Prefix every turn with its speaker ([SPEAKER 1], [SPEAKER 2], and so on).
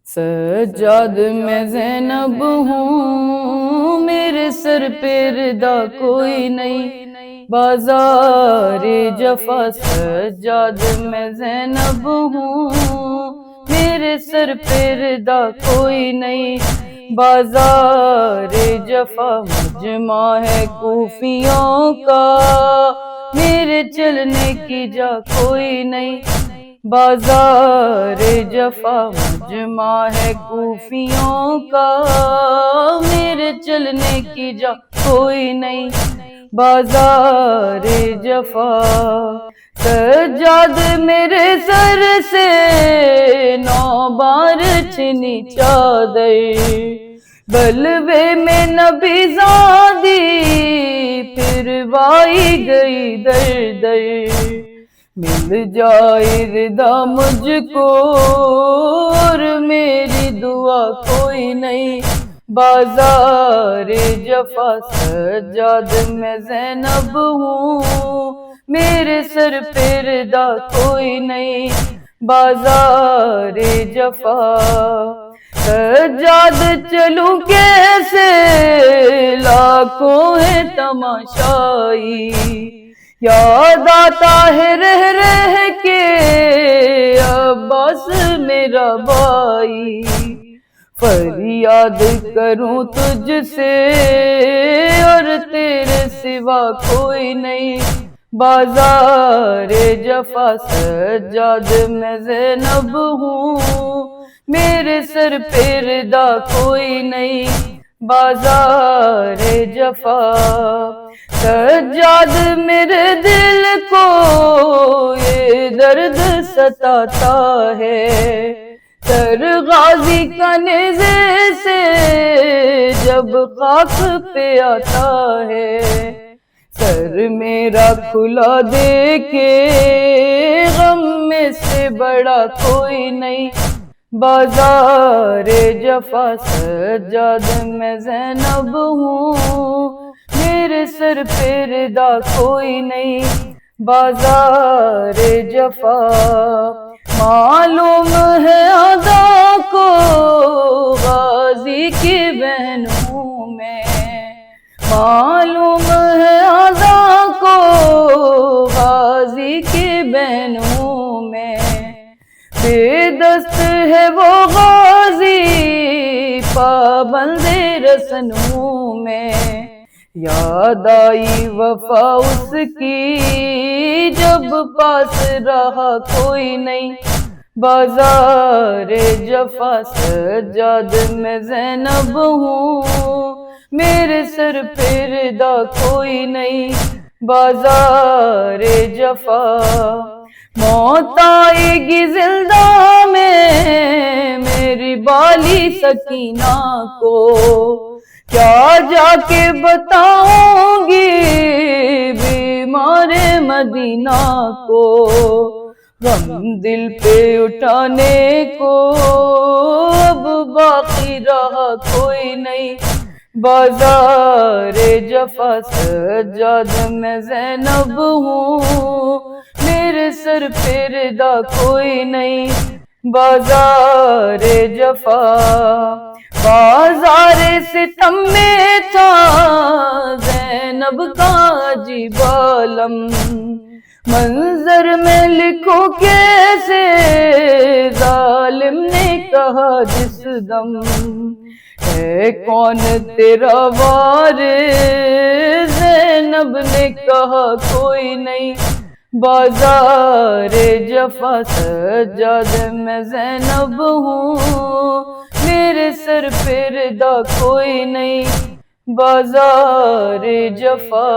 [SPEAKER 1] سجاد میں زینب ہوں، میرے سر پہ ردا کوئی نہیں، بازار جفا سجاد میں زینب ہوں، میرے سر پہ ردا کوئی نہیں، بازار جفا مجمع ہے کوفیوں کا، میرے چلنے کی جا کوئی نہیں، بازار جفا مجمع ہے کوفیوں کا، میرے چلنے کی جا کوئی نہیں، بازار جفا سجاد میرے سر سے 9 بار چھنی چادر، بلوے میں نبی زادی پھر وائی گئی در در، مل جائے ردا مجھ کو اور میری دعا کوئی نہیں، بازار جفا سجاد میں زینب ہوں، میرے سر پہ ردا کوئی نہیں، بازار جفا سجاد چلوں کیسے لاکھوں ہے تماشائی، یاد آتا ہے رہ کے عباس میرا بھائی، فریاد کروں تجھ سے اور تیرے سوا کوئی نہیں، بازار جفا سجاد میں زینب ہوں، میرے سر پہ ردا کوئی نہیں، بازار جفا سجاد میرے دل کو یہ درد ستاتا ہے، سر غازی کا نیزے سے جب خاک پہ آتا ہے، سر میرا کھلا دیکھے غم میں سے بڑا کوئی نہیں، بازار جفا سجاد میں زینب ہوں، میرے سر پہ ردا کوئی نہیں، بازار جفا معلوم ہے ادا کو غازی کی بہن ہوں میں، معلوم ہے ادا کو غازی کی بہن ہوں میں، بے دست ہے وہ غازی پابند رسن ہوں میں، یاد آئی وفا اس کی جب پاس رہا کوئی نہیں، بازار جفا سجاد میں زینب ہوں، میرے سر پہ ردا کوئی نہیں، بازار جفا موت آئے گی زندہ میں میری بالی سکینہ کو، کیا جا کے بتاؤں گی بیمار مدینہ کو، غم دل پہ اٹھانے کو اب باقی رہا کوئی نہیں، بازار جفا سجاد میں زینب ہوں، میرے سر پہ ردا کوئی نہیں، بازار جفا بازار ستم میں تھا زینب کا عجیب عالم، منظر میں لکھو کیسے ظالم نے کہا جس دم، ہے کون تیرا وارث، زینب نے کہا کوئی نہیں، بازار جفا سجاد میں زینب ہوں، میرے سر پہ ردا کوئی نہیں، بازار جفا